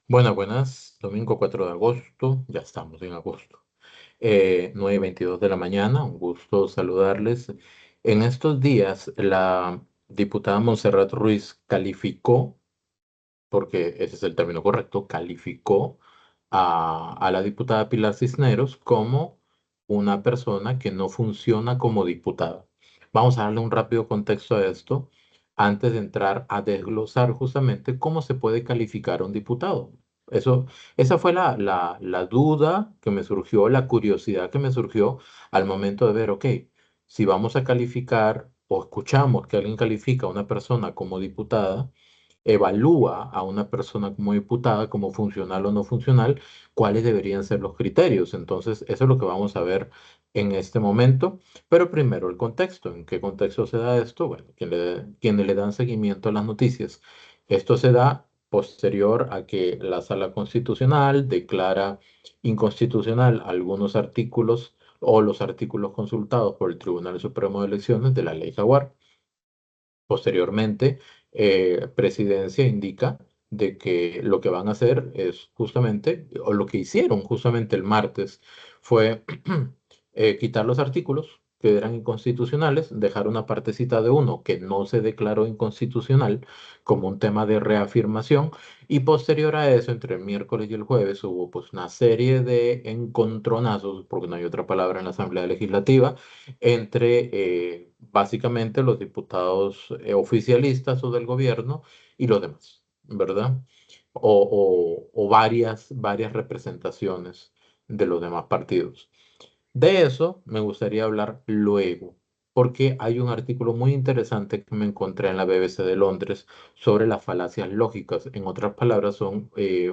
Buenas, domingo 4 de agosto, ya estamos en agosto. 9:22 de la mañana, un gusto saludarles. En estos días, la diputada Montserrat Ruiz calificó, porque ese es el término correcto, calificó a la diputada Pilar Cisneros como una persona que no funciona como diputada. Vamos a darle un rápido contexto a esto antes de entrar a desglosar justamente cómo se puede calificar a un diputado. Eso, esa fue la duda que me surgió, la curiosidad que me surgió al momento de ver, ok, si vamos a calificar o escuchamos que alguien califica a una persona como diputada, evalúa a una persona como diputada, como funcional o no funcional, cuáles deberían ser los criterios. Entonces, eso es lo que vamos a ver en este momento. Pero primero el contexto. ¿En qué contexto se da esto? Bueno, quienes le dan seguimiento a las noticias. Esto se da posterior a que la Sala Constitucional declara inconstitucional algunos artículos o los artículos consultados por el Tribunal Supremo de Elecciones de la Ley Jaguar. Posteriormente, Presidencia indica de que lo que van a hacer es justamente, o lo que hicieron justamente el martes, fue quitar los artículos que eran inconstitucionales, dejar una partecita de uno que no se declaró inconstitucional como un tema de reafirmación, y posterior a eso, entre el miércoles y el jueves, hubo pues una serie de encontronazos, porque no hay otra palabra en la Asamblea Legislativa, entre básicamente los diputados oficialistas o del gobierno y los demás, ¿verdad? O varias representaciones de los demás partidos. De eso me gustaría hablar luego, porque hay un artículo muy interesante que me encontré en la BBC de Londres sobre las falacias lógicas. En otras palabras, son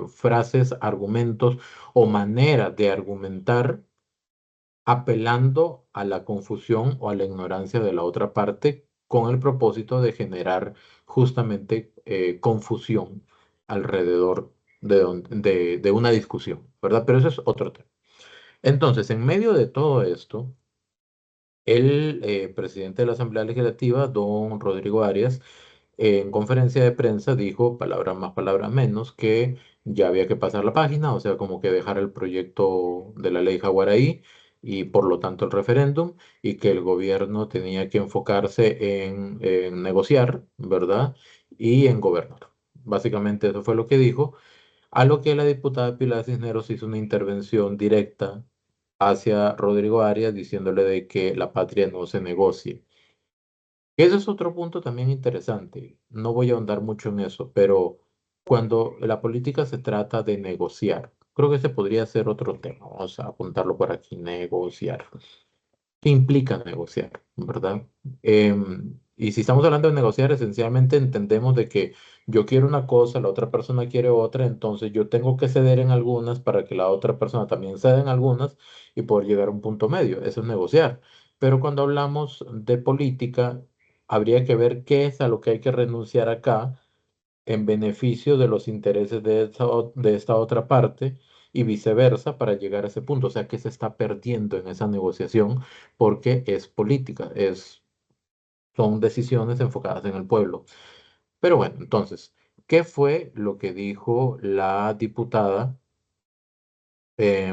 frases, argumentos o maneras de argumentar apelando a la confusión o a la ignorancia de la otra parte con el propósito de generar justamente confusión alrededor de una discusión, ¿verdad? Pero eso es otro tema. Entonces, en medio de todo esto, el presidente de la Asamblea Legislativa, don Rodrigo Arias, en conferencia de prensa dijo, palabras más, palabras menos, que ya había que pasar la página, o sea, como que dejar el proyecto de la ley Jaguar ahí y por lo tanto el referéndum, y que el gobierno tenía que enfocarse en negociar, ¿verdad? Y en gobernar. Básicamente eso fue lo que dijo, a lo que la diputada Pilar Cisneros hizo una intervención directa hacia Rodrigo Arias diciéndole de que la patria no se negocie. Ese es otro punto también interesante. No voy a ahondar mucho en eso, pero cuando la política se trata de negociar, creo que ese podría ser otro tema. Vamos a apuntarlo por aquí, negociar. ¿Qué implica negociar, verdad? Y si estamos hablando de negociar, esencialmente entendemos de que yo quiero una cosa, la otra persona quiere otra, entonces yo tengo que ceder en algunas para que la otra persona también ceda en algunas y poder llegar a un punto medio. Eso es negociar. Pero cuando hablamos de política, habría que ver qué es a lo que hay que renunciar acá en beneficio de los intereses de esta otra parte y viceversa para llegar a ese punto. O sea, que se está perdiendo en esa negociación porque es política, son decisiones enfocadas en el pueblo. Pero bueno, entonces, ¿qué fue lo que dijo la diputada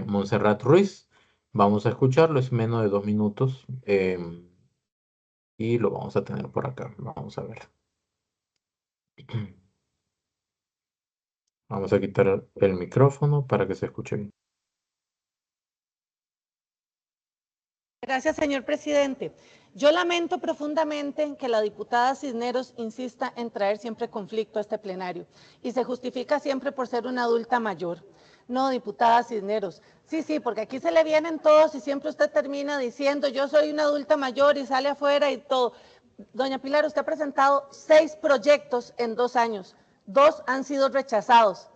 Montserrat Ruiz? Vamos a escucharlo, es menos de 2 minutos y lo vamos a tener por acá. Vamos a ver. Vamos a quitar el micrófono para que se escuche bien. Gracias, señor presidente. Yo lamento profundamente que la diputada Cisneros insista en traer siempre conflicto a este plenario y se justifica siempre por ser una adulta mayor. No, diputada Cisneros. Sí, sí, porque aquí se le vienen todos y siempre usted termina diciendo yo soy una adulta mayor y sale afuera y todo. Doña Pilar, usted ha presentado 6 proyectos en 2 años. 2 han sido rechazados.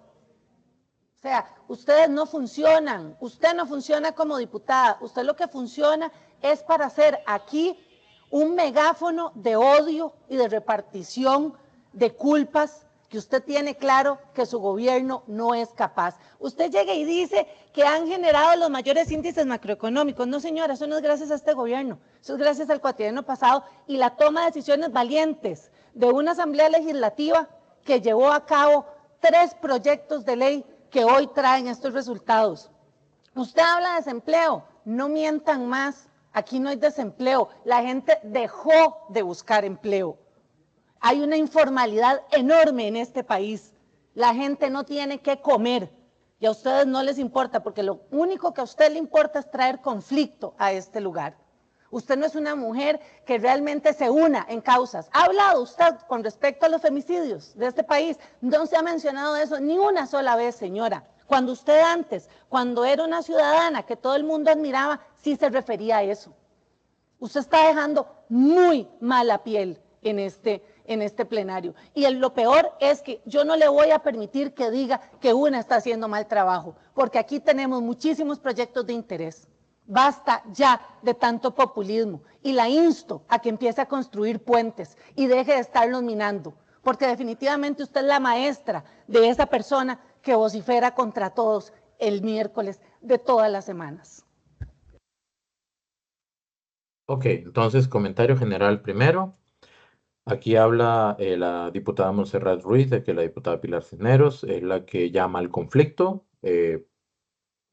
O sea, ustedes no funcionan, usted no funciona como diputada, usted lo que funciona es para hacer aquí un megáfono de odio y de repartición de culpas que usted tiene claro que su gobierno no es capaz. Usted llega y dice que han generado los mayores índices macroeconómicos. No, señora, eso no es gracias a este gobierno, eso es gracias al cuatrienio pasado y la toma de decisiones valientes de una asamblea legislativa que llevó a cabo 3 proyectos de ley que hoy traen estos resultados. Usted habla de desempleo, no mientan más, aquí no hay desempleo, la gente dejó de buscar empleo. Hay una informalidad enorme en este país, la gente no tiene que comer y a ustedes no les importa porque lo único que a usted le importa es traer conflicto a este lugar. Usted no es una mujer que realmente se una en causas. ¿Ha hablado usted con respecto a los femicidios de este país? No se ha mencionado eso ni una sola vez, señora. Cuando usted antes, cuando era una ciudadana que todo el mundo admiraba, sí se refería a eso. Usted está dejando muy mala piel en este plenario. Y lo peor es que yo no le voy a permitir que diga que una está haciendo mal trabajo, porque aquí tenemos muchísimos proyectos de interés. Basta ya de tanto populismo y la insto a que empiece a construir puentes y deje de estarlos minando, porque definitivamente usted es la maestra de esa persona que vocifera contra todos el miércoles de todas las semanas. Ok, entonces comentario general primero. Aquí habla la diputada Montserrat Ruiz de que la diputada Pilar Cisneros es la que llama al conflicto.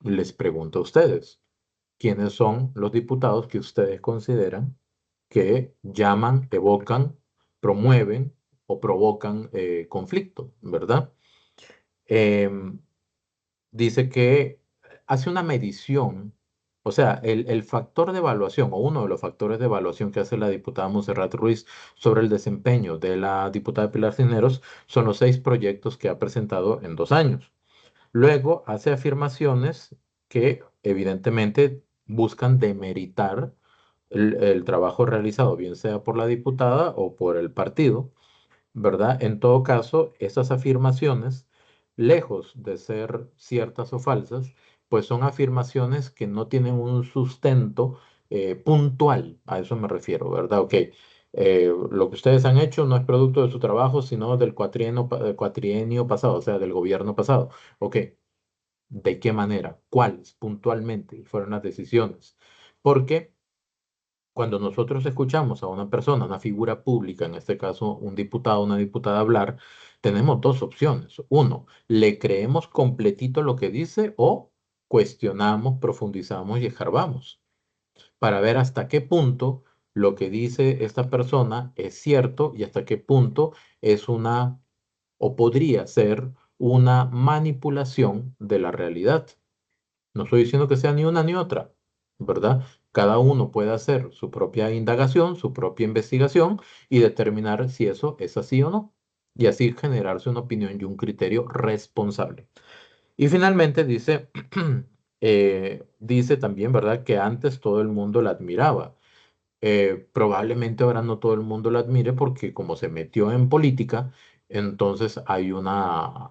Les pregunto a ustedes, ¿quiénes son los diputados que ustedes consideran que llaman, evocan, promueven o provocan conflicto, ¿verdad? Em, Dice que hace una medición, o sea, el factor de evaluación o uno de los factores de evaluación que hace la diputada Montserrat Ruiz sobre el desempeño de la diputada Pilar Cisneros son los 6 proyectos que ha presentado en 2 años. Luego hace afirmaciones que evidentemente buscan demeritar el trabajo realizado, bien sea por la diputada o por el partido, ¿verdad? En todo caso, esas afirmaciones, lejos de ser ciertas o falsas, pues son afirmaciones que no tienen un sustento puntual, a eso me refiero, ¿verdad? Ok, lo que ustedes han hecho no es producto de su trabajo, sino del cuatrienio pasado, o sea, del gobierno pasado. Ok, ¿de qué manera? ¿Cuáles puntualmente fueron las decisiones? Porque cuando nosotros escuchamos a una persona, una figura pública, en este caso un diputado o una diputada hablar, tenemos 2 opciones. Uno, le creemos completito lo que dice o cuestionamos, profundizamos y escarbamos para ver hasta qué punto lo que dice esta persona es cierto y hasta qué punto es una o podría ser una manipulación de la realidad. No estoy diciendo que sea ni una ni otra, ¿verdad? Cada uno puede hacer su propia indagación, su propia investigación y determinar si eso es así o no. Y así generarse una opinión y un criterio responsable. Y finalmente dice, dice también, ¿verdad?, que antes todo el mundo la admiraba. Probablemente ahora no todo el mundo la admire porque como se metió en política, entonces hay una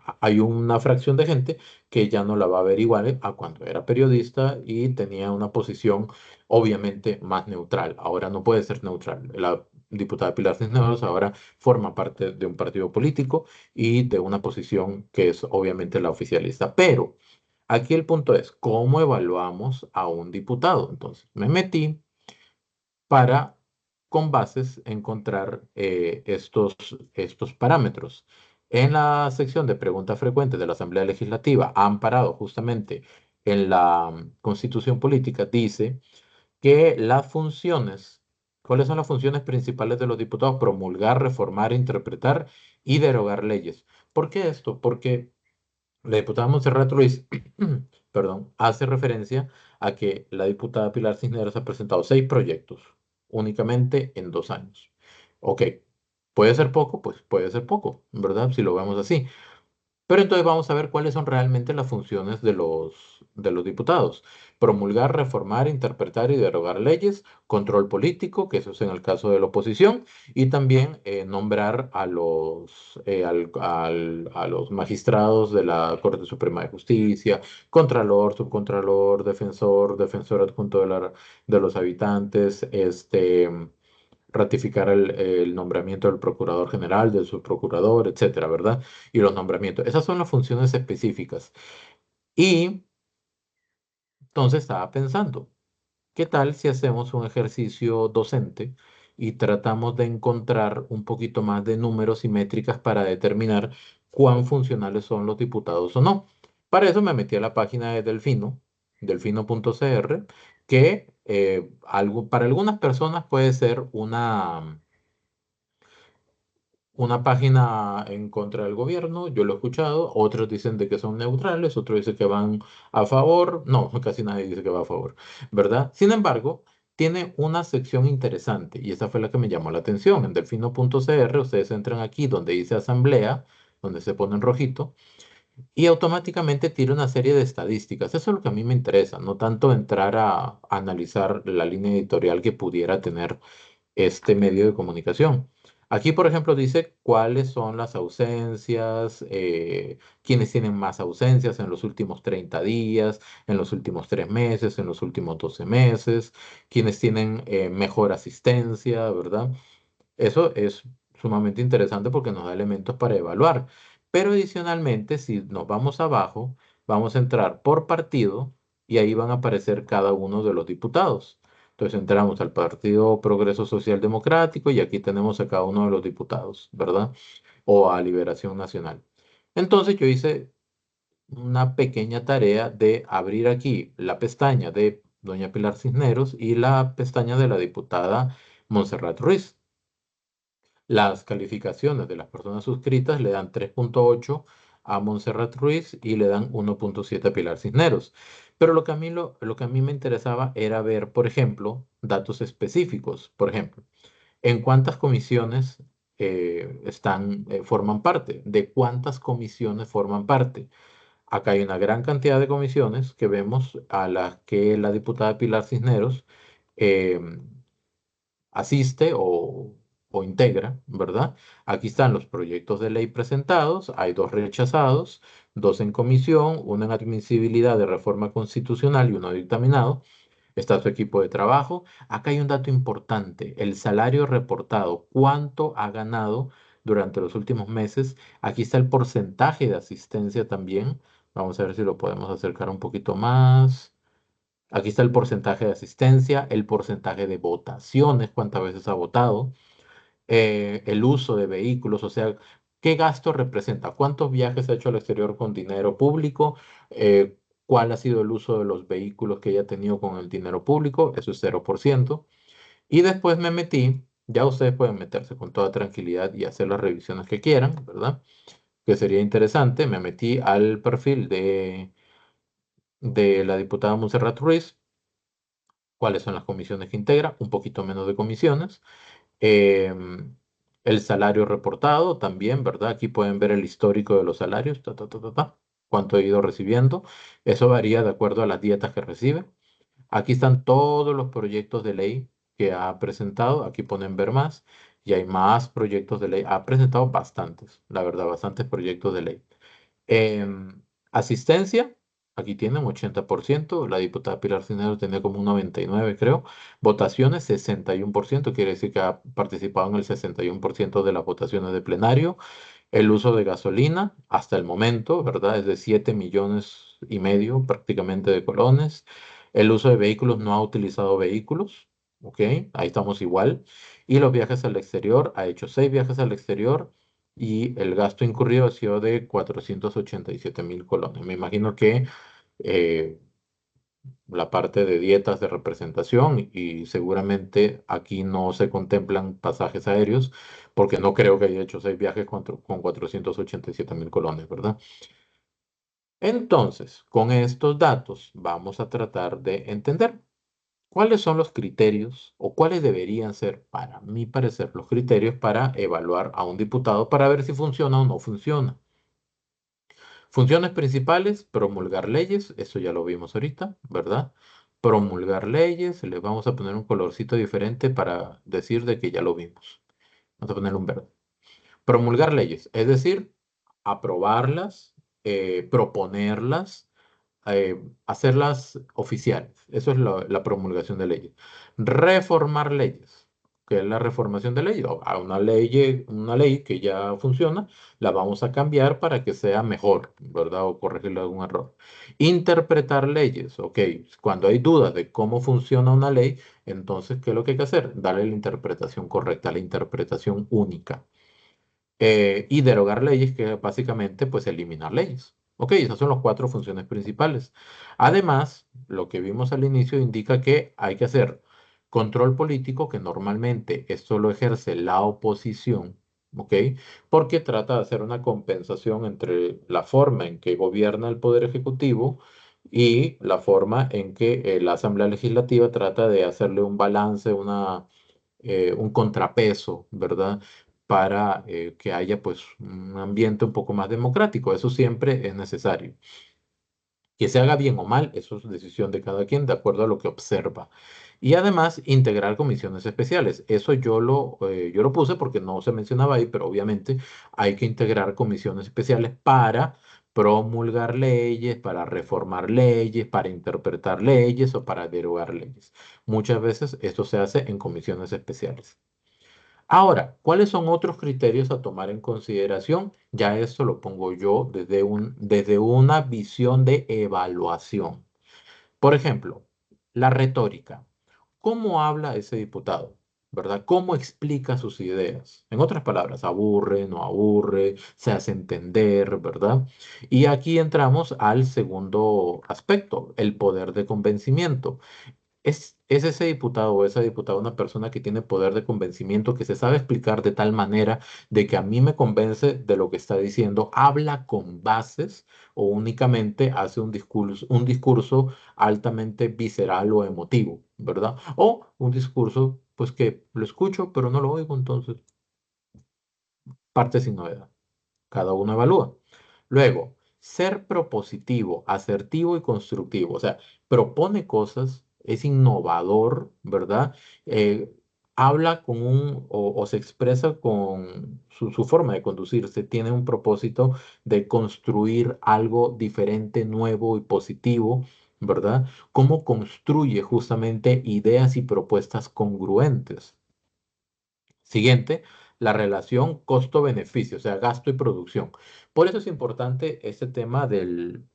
fracción de gente que ya no la va a ver igual a cuando era periodista y tenía una posición obviamente más neutral. Ahora no puede ser neutral. La diputada Pilar Cisneros ahora forma parte de un partido político y de una posición que es obviamente la oficialista. Pero aquí el punto es, ¿cómo evaluamos a un diputado? Entonces, me metí para, con bases, encontrar estos parámetros. En la sección de preguntas frecuentes de la Asamblea Legislativa, amparado justamente en la Constitución Política, dice que las funciones, ¿cuáles son las funciones principales de los diputados? Promulgar, reformar, interpretar y derogar leyes. ¿Por qué esto? Porque la diputada Montserrat Ruiz, perdón, hace referencia a que la diputada Pilar Cisneros ha presentado 6 proyectos únicamente en 2 años. Ok, puede ser poco, pues puede ser poco, ¿verdad? Si lo vemos así. Pero entonces vamos a ver cuáles son realmente las funciones de los diputados. Promulgar, reformar, interpretar y derogar leyes, control político, que eso es en el caso de la oposición, y también nombrar a los magistrados de la Corte Suprema de Justicia, contralor, subcontralor, defensor, defensor adjunto de los habitantes, ratificar el nombramiento del procurador general, del subprocurador, etcétera, ¿verdad? Y los nombramientos. Esas son las funciones específicas. Y entonces estaba pensando, ¿qué tal si hacemos un ejercicio docente y tratamos de encontrar un poquito más de números y métricas para determinar cuán funcionales son los diputados o no? Para eso me metí a la página de Delfino, delfino.cr, que para algunas personas puede ser una página en contra del gobierno, yo lo he escuchado, otros dicen de que son neutrales, otros dicen que van a favor, no, casi nadie dice que va a favor, ¿verdad? Sin embargo, tiene una sección interesante y esa fue la que me llamó la atención. En delfino.cr ustedes entran aquí donde dice asamblea, donde se pone en rojito, y automáticamente tira una serie de estadísticas. Eso es lo que a mí me interesa, no tanto entrar a analizar la línea editorial que pudiera tener este medio de comunicación. Aquí, por ejemplo, dice cuáles son las ausencias, quiénes tienen más ausencias en los últimos 30 días, en los últimos 3 meses, en los últimos 12 meses, quiénes tienen mejor asistencia, ¿verdad? Eso es sumamente interesante porque nos da elementos para evaluar. Pero adicionalmente, si nos vamos abajo, vamos a entrar por partido y ahí van a aparecer cada uno de los diputados. Entonces entramos al Partido Progreso Social Democrático y aquí tenemos a cada uno de los diputados, ¿verdad? O a Liberación Nacional. Entonces yo hice una pequeña tarea de abrir aquí la pestaña de doña Pilar Cisneros y la pestaña de la diputada Montserrat Ruiz. Las calificaciones de las personas suscritas le dan 3.8 a Montserrat Ruiz y le dan 1.7 a Pilar Cisneros. Pero lo que a mí me interesaba era ver, por ejemplo, datos específicos. Por ejemplo, en cuántas comisiones forman parte, de cuántas comisiones forman parte. Acá hay una gran cantidad de comisiones que vemos a las que la diputada Pilar Cisneros eh, asiste o integra, ¿verdad? Aquí están los proyectos de ley presentados, hay dos rechazados, dos en comisión, uno en admisibilidad de reforma constitucional y uno dictaminado. Está su equipo de trabajo. Acá hay un dato importante, el salario reportado, cuánto ha ganado durante los últimos meses. Aquí está el porcentaje de asistencia también. Vamos a ver si lo podemos acercar un poquito más. Aquí está el porcentaje de asistencia, el porcentaje de votaciones, cuántas veces ha votado, el uso de vehículos, o sea, qué gasto representa, cuántos viajes ha hecho al exterior con dinero público, cuál ha sido el uso de los vehículos que ella ha tenido con el dinero público, eso es 0%. Y después me metí, ya ustedes pueden meterse con toda tranquilidad y hacer las revisiones que quieran, ¿verdad? Que sería interesante. Me metí al perfil de la diputada Montserrat Ruiz, cuáles son las comisiones que integra, un poquito menos de comisiones. Em, el salario reportado también, ¿verdad? Aquí pueden ver el histórico de los salarios, cuánto he ido recibiendo. Eso varía de acuerdo a las dietas que recibe. Aquí están todos los proyectos de ley que ha presentado. Aquí ponen ver más y hay más proyectos de ley. Ha presentado bastantes, la verdad, bastantes proyectos de ley. Asistencia, aquí tiene un 80%, la diputada Pilar Cisneros tenía como un 99%, creo. Votaciones, 61%, quiere decir que ha participado en el 61% de las votaciones de plenario. El uso de gasolina, hasta el momento, ¿verdad? Es de 7,5 millones prácticamente de colones. El uso de vehículos, no ha utilizado vehículos, ¿ok? Ahí estamos igual. Y los viajes al exterior, ha hecho 6 viajes al exterior y el gasto incurrido ha sido de 487,000 colones. Me imagino que eh, la parte de dietas de representación y seguramente aquí no se contemplan pasajes aéreos porque no creo que haya hecho 6 viajes con 487,000 colones, ¿verdad? Entonces, con estos datos vamos a tratar de entender cuáles son los criterios o cuáles deberían ser, para mi parecer, los criterios para evaluar a un diputado para ver si funciona o no funciona. Funciones principales, promulgar leyes, eso ya lo vimos ahorita, ¿verdad? Promulgar leyes, le vamos a poner un colorcito diferente para decir de que ya lo vimos. Vamos a ponerle un verde. Promulgar leyes, es decir, aprobarlas, proponerlas, hacerlas oficiales. Eso es la promulgación de leyes. Reformar leyes, que es la reformación de leyes. A una ley que ya funciona, la vamos a cambiar para que sea mejor, ¿verdad? O corregirle algún error. Interpretar leyes, ok. Cuando hay dudas de cómo funciona una ley, entonces, ¿qué es lo que hay que hacer? Darle la interpretación correcta, la interpretación única. Y derogar leyes, que básicamente, pues, eliminar leyes. Ok, esas son las cuatro funciones principales. Además, lo que vimos al inicio indica que hay que hacer control político, que normalmente esto lo ejerce la oposición, ¿ok? Porque trata de hacer una compensación entre la forma en que gobierna el Poder Ejecutivo y la forma en que la Asamblea Legislativa trata de hacerle un balance, un contrapeso, ¿verdad? Para que haya pues un ambiente un poco más democrático. Eso siempre es necesario. Que se haga bien o mal, eso es decisión de cada quien de acuerdo a lo que observa. Y además, integrar comisiones especiales. Eso yo lo puse porque no se mencionaba ahí, pero obviamente hay que integrar comisiones especiales para promulgar leyes, para reformar leyes, para interpretar leyes o para derogar leyes. Muchas veces esto se hace en comisiones especiales. Ahora, ¿cuáles son otros criterios a tomar en consideración? Ya esto lo pongo yo desde una visión de evaluación. Por ejemplo, la retórica. ¿Cómo habla ese diputado? ¿Verdad? ¿Cómo explica sus ideas? En otras palabras, aburre, no aburre, se hace entender, ¿verdad? Y aquí entramos al segundo aspecto, el poder de convencimiento. Es ese diputado o esa diputada una persona que tiene poder de convencimiento, que se sabe explicar de tal manera de que a mí me convence de lo que está diciendo, habla con bases o únicamente hace un discurso altamente visceral o emotivo, ¿verdad? O un discurso, pues que lo escucho, pero no lo oigo, entonces parte sin novedad. Cada uno evalúa. Luego, ser propositivo, asertivo y constructivo. O sea, propone cosas, es innovador, ¿verdad? Habla o se expresa con su forma de conducirse, tiene un propósito de construir algo diferente, nuevo y positivo, ¿verdad? Cómo construye justamente ideas y propuestas congruentes. Siguiente, la relación costo-beneficio, o sea, gasto y producción. Por eso es importante este tema del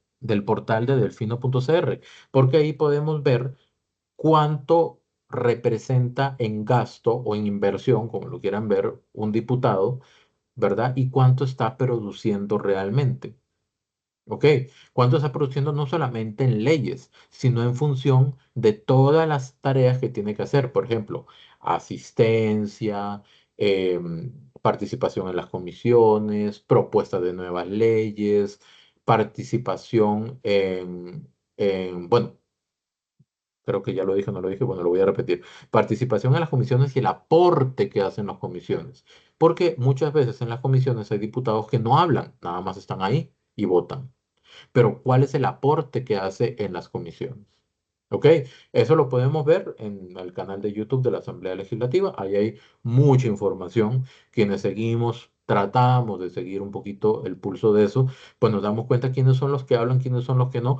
portal de delfino.cr, porque ahí podemos ver cuánto representa en gasto o en inversión, como lo quieran ver, un diputado, ¿verdad? Y cuánto está produciendo realmente. ¿Ok? ¿Cuánto está produciendo no solamente en leyes, sino en función de todas las tareas que tiene que hacer? Por ejemplo, asistencia, participación en las comisiones, propuesta de nuevas leyes, participación bueno, creo que ya lo dije, no lo dije, bueno, lo voy a repetir. Participación en las comisiones y el aporte que hacen las comisiones. Porque muchas veces en las comisiones hay diputados que no hablan, nada más están ahí y votan, pero ¿cuál es el aporte que hace en las comisiones? ¿Ok? Eso lo podemos ver en el canal de YouTube de la Asamblea Legislativa. Ahí hay mucha información. Quienes seguimos, tratamos de seguir un poquito el pulso de eso, pues nos damos cuenta quiénes son los que hablan, quiénes son los que no.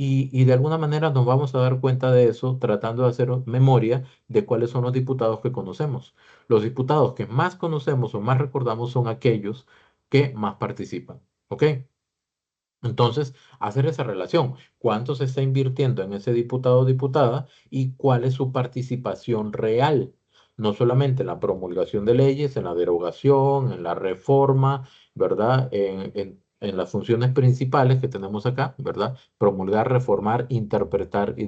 Y de alguna manera nos vamos a dar cuenta de eso tratando de hacer memoria de cuáles son los diputados que conocemos. Los diputados que más conocemos o más recordamos son aquellos que más participan. ¿Ok? Entonces, hacer esa relación, cuánto se está invirtiendo en ese diputado o diputada y cuál es su participación real, no solamente en la promulgación de leyes, en la derogación, en la reforma, ¿verdad? En las funciones principales que tenemos acá, ¿verdad? Promulgar, reformar, interpretar y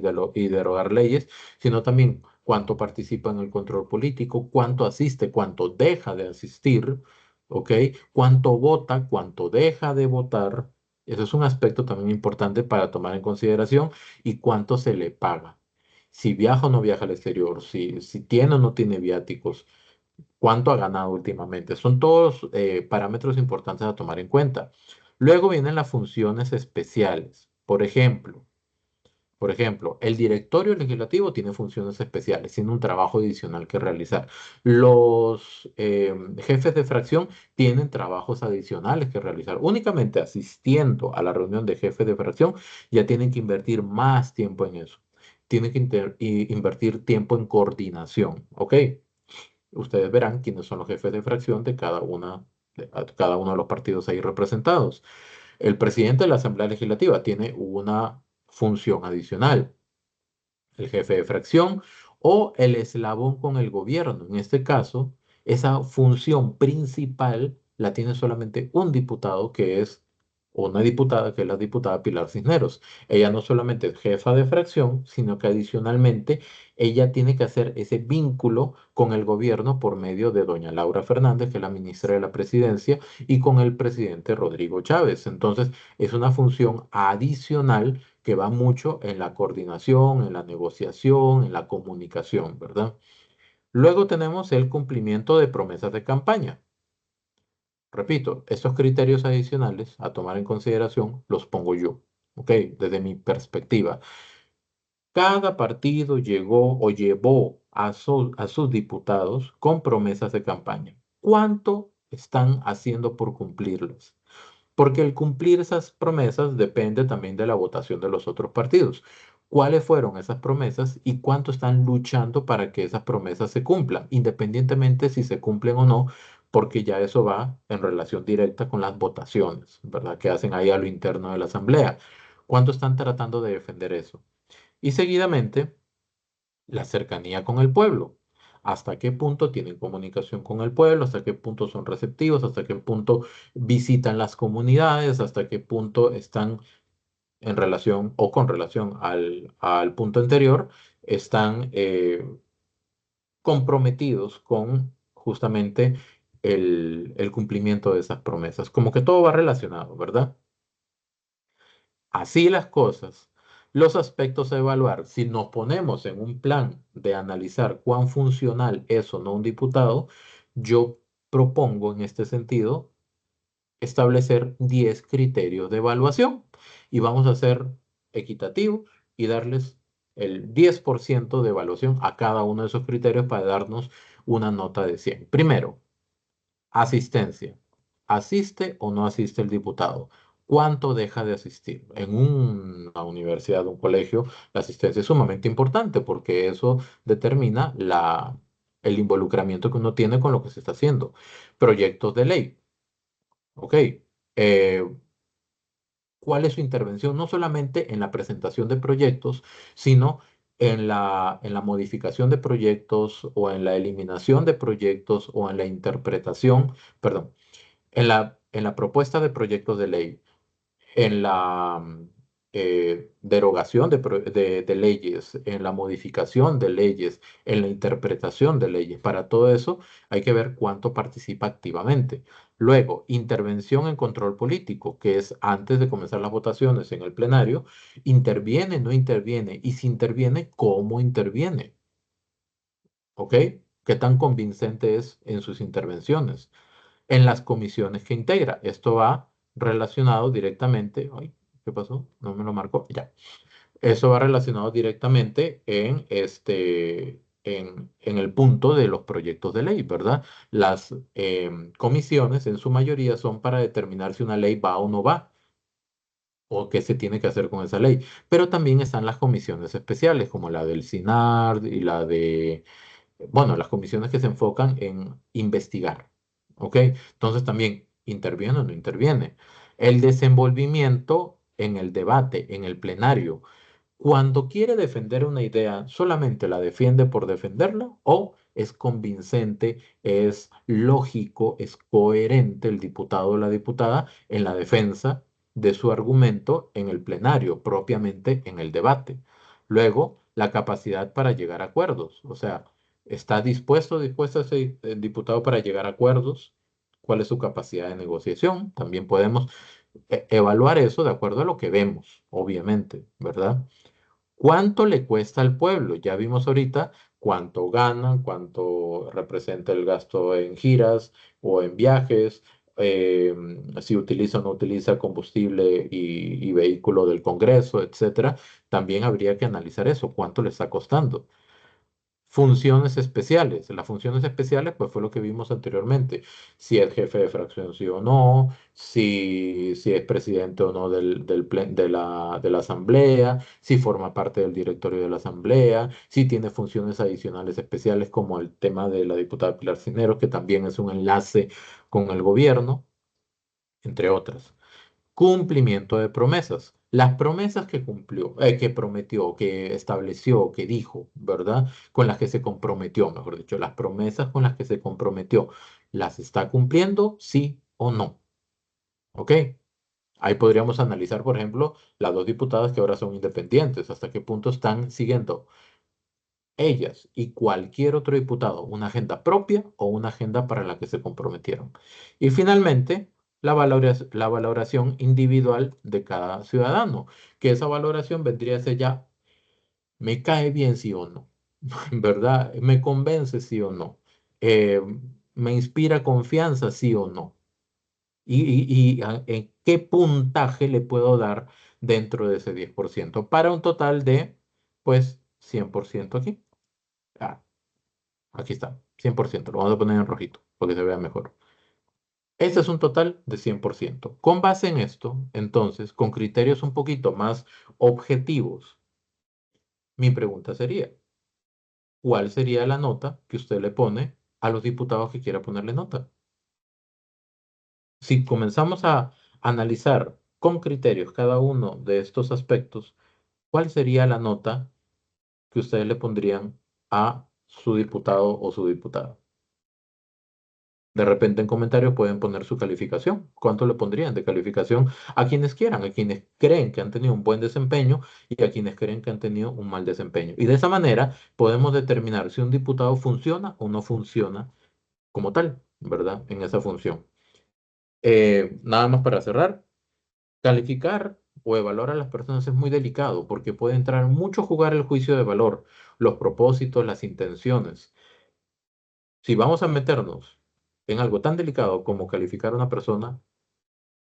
derogar leyes, sino también cuánto participa en el control político, cuánto asiste, cuánto deja de asistir, ¿ok? Cuánto vota, cuánto deja de votar. Eso es un aspecto también importante para tomar en consideración y cuánto se le paga. Si viaja o no viaja al exterior, si tiene o no tiene viáticos, cuánto ha ganado últimamente. Son todos parámetros importantes a tomar en cuenta. Luego vienen las funciones especiales. Por ejemplo, el directorio legislativo tiene funciones especiales, tiene un trabajo adicional que realizar. Los jefes de fracción tienen trabajos adicionales que realizar. Únicamente asistiendo a la reunión de jefes de fracción ya tienen que invertir más tiempo en eso. Tienen que invertir tiempo en coordinación. ¿Ok? Ustedes verán quiénes son los jefes de fracción de cada uno de los partidos ahí representados. El presidente de la Asamblea Legislativa tiene una función adicional, el jefe de fracción o el eslabón con el gobierno. En este caso, esa función principal la tiene solamente un diputado, que es una diputada que es la diputada Pilar Cisneros. Ella no solamente es jefa de fracción, sino que adicionalmente ella tiene que hacer ese vínculo con el gobierno por medio de doña Laura Fernández, que es la ministra de la Presidencia, y con el presidente Rodrigo Chávez. Entonces, es una función adicional que va mucho en la coordinación, en la negociación, en la comunicación, ¿verdad? Luego tenemos el cumplimiento de promesas de campaña. Repito, estos criterios adicionales a tomar en consideración los pongo yo, ¿ok? Desde mi perspectiva. Cada partido llegó o llevó a sus diputados con promesas de campaña. ¿Cuánto están haciendo por cumplirlas? Porque el cumplir esas promesas depende también de la votación de los otros partidos. ¿Cuáles fueron esas promesas y cuánto están luchando para que esas promesas se cumplan, independientemente si se cumplen o no, porque ya eso va en relación directa con las votaciones, ¿verdad? Que hacen ahí a lo interno de la Asamblea. ¿Cuánto están tratando de defender eso? Y seguidamente, la cercanía con el pueblo. ¿Hasta qué punto tienen comunicación con el pueblo? ¿Hasta qué punto son receptivos? ¿Hasta qué punto visitan las comunidades? ¿Hasta qué punto están en relación o con relación al punto anterior? Están comprometidos con justamente el cumplimiento de esas promesas. Como que todo va relacionado, ¿verdad? Así las cosas, los aspectos a evaluar, si nos ponemos en un plan de analizar cuán funcional es o no un diputado, yo propongo en este sentido establecer 10 criterios de evaluación y vamos a ser equitativos y darles el 10% de evaluación a cada uno de esos criterios para darnos una nota de 100. Primero, asistencia. ¿Asiste o no asiste el diputado? ¿Cuánto deja de asistir? En una universidad, un colegio, la asistencia es sumamente importante porque eso determina el involucramiento que uno tiene con lo que se está haciendo. Proyectos de ley. ¿Ok? Eh, ¿Cuál es su intervención? No solamente en la presentación de proyectos, sino en la modificación de proyectos o en la eliminación de proyectos o en la interpretación, perdón, en la propuesta de proyectos de ley, en la derogación de leyes, en la modificación de leyes, en la interpretación de leyes. Para todo eso hay que ver cuánto participa activamente. Luego, intervención en control político, que es antes de comenzar las votaciones en el plenario, interviene, no interviene, y si interviene, ¿cómo interviene? ¿Ok? ¿Qué tan convincente es en sus intervenciones? En las comisiones que integra. Esto va relacionado directamente. Ay, ¿qué pasó? No me lo marcó. Ya. Eso va relacionado directamente en el punto de los proyectos de ley, ¿verdad? Las comisiones en su mayoría son para determinar si una ley va o no va o qué se tiene que hacer con esa ley. Pero también están las comisiones especiales, como la del CINAR y la de bueno, las comisiones que se enfocan en investigar, ¿ok? Entonces también, ¿interviene o no interviene? El desenvolvimiento en el debate, en el plenario. Cuando quiere defender una idea, ¿solamente la defiende por defenderla o es convincente, es lógico, es coherente el diputado o la diputada en la defensa de su argumento en el plenario, propiamente en el debate? Luego, la capacidad para llegar a acuerdos, o sea, ¿está dispuesto ese diputado para llegar a acuerdos? ¿Cuál es su capacidad de negociación? También podemos evaluar eso de acuerdo a lo que vemos, obviamente, ¿verdad? ¿Cuánto le cuesta al pueblo? Ya vimos ahorita cuánto ganan, cuánto representa el gasto en giras o en viajes, eh, si utiliza o no utiliza combustible y vehículo del Congreso, etcétera. También habría que analizar eso, cuánto le está costando. Funciones especiales. Las funciones especiales, pues fue lo que vimos anteriormente. Si es jefe de fracción, sí o no, si es presidente o no de la asamblea, si forma parte del directorio de la asamblea, si tiene funciones adicionales especiales como el tema de la diputada Pilar Cisneros, que también es un enlace con el gobierno, entre otras. Cumplimiento de promesas. Las promesas que cumplió, que prometió, que estableció, que dijo, ¿verdad? Con las que se comprometió, mejor dicho, las promesas con las que se comprometió, ¿las está cumpliendo? Sí o no. ¿Ok? Ahí podríamos analizar, por ejemplo, las dos diputadas que ahora son independientes, hasta qué punto están siguiendo ellas y cualquier otro diputado una agenda propia o una agenda para la que se comprometieron. Y finalmente, la valoración individual de cada ciudadano, que esa valoración vendría a ser ya, ¿me cae bien sí o no? ¿Verdad? ¿Me convence sí o no? Eh, ¿Me inspira confianza sí o no? ¿En qué puntaje le puedo dar dentro de ese 10% para un total de, pues, 100% aquí? Ah, aquí está, 100%. Lo vamos a poner en rojito porque se vea mejor. Este es un total de 100%. Con base en esto, entonces, con criterios un poquito más objetivos, mi pregunta sería, ¿cuál sería la nota que usted le pone a los diputados que quiera ponerle nota? Si comenzamos a analizar con criterios cada uno de estos aspectos, ¿cuál sería la nota que ustedes le pondrían a su diputado o su diputada? De repente en comentarios pueden poner su calificación. ¿Cuánto le pondrían de calificación a quienes quieran, a quienes creen que han tenido un buen desempeño y a quienes creen que han tenido un mal desempeño? Y de esa manera podemos determinar si un diputado funciona o no funciona como tal, ¿verdad? En esa función. Nada más para cerrar, calificar o evaluar a las personas es muy delicado porque puede entrar mucho a jugar el juicio de valor, los propósitos, las intenciones. Si vamos a meternos en algo tan delicado como calificar a una persona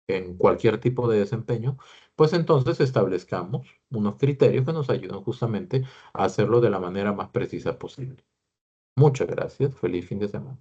en cualquier tipo de desempeño, pues entonces establezcamos unos criterios que nos ayuden justamente a hacerlo de la manera más precisa posible. Muchas gracias. Feliz fin de semana.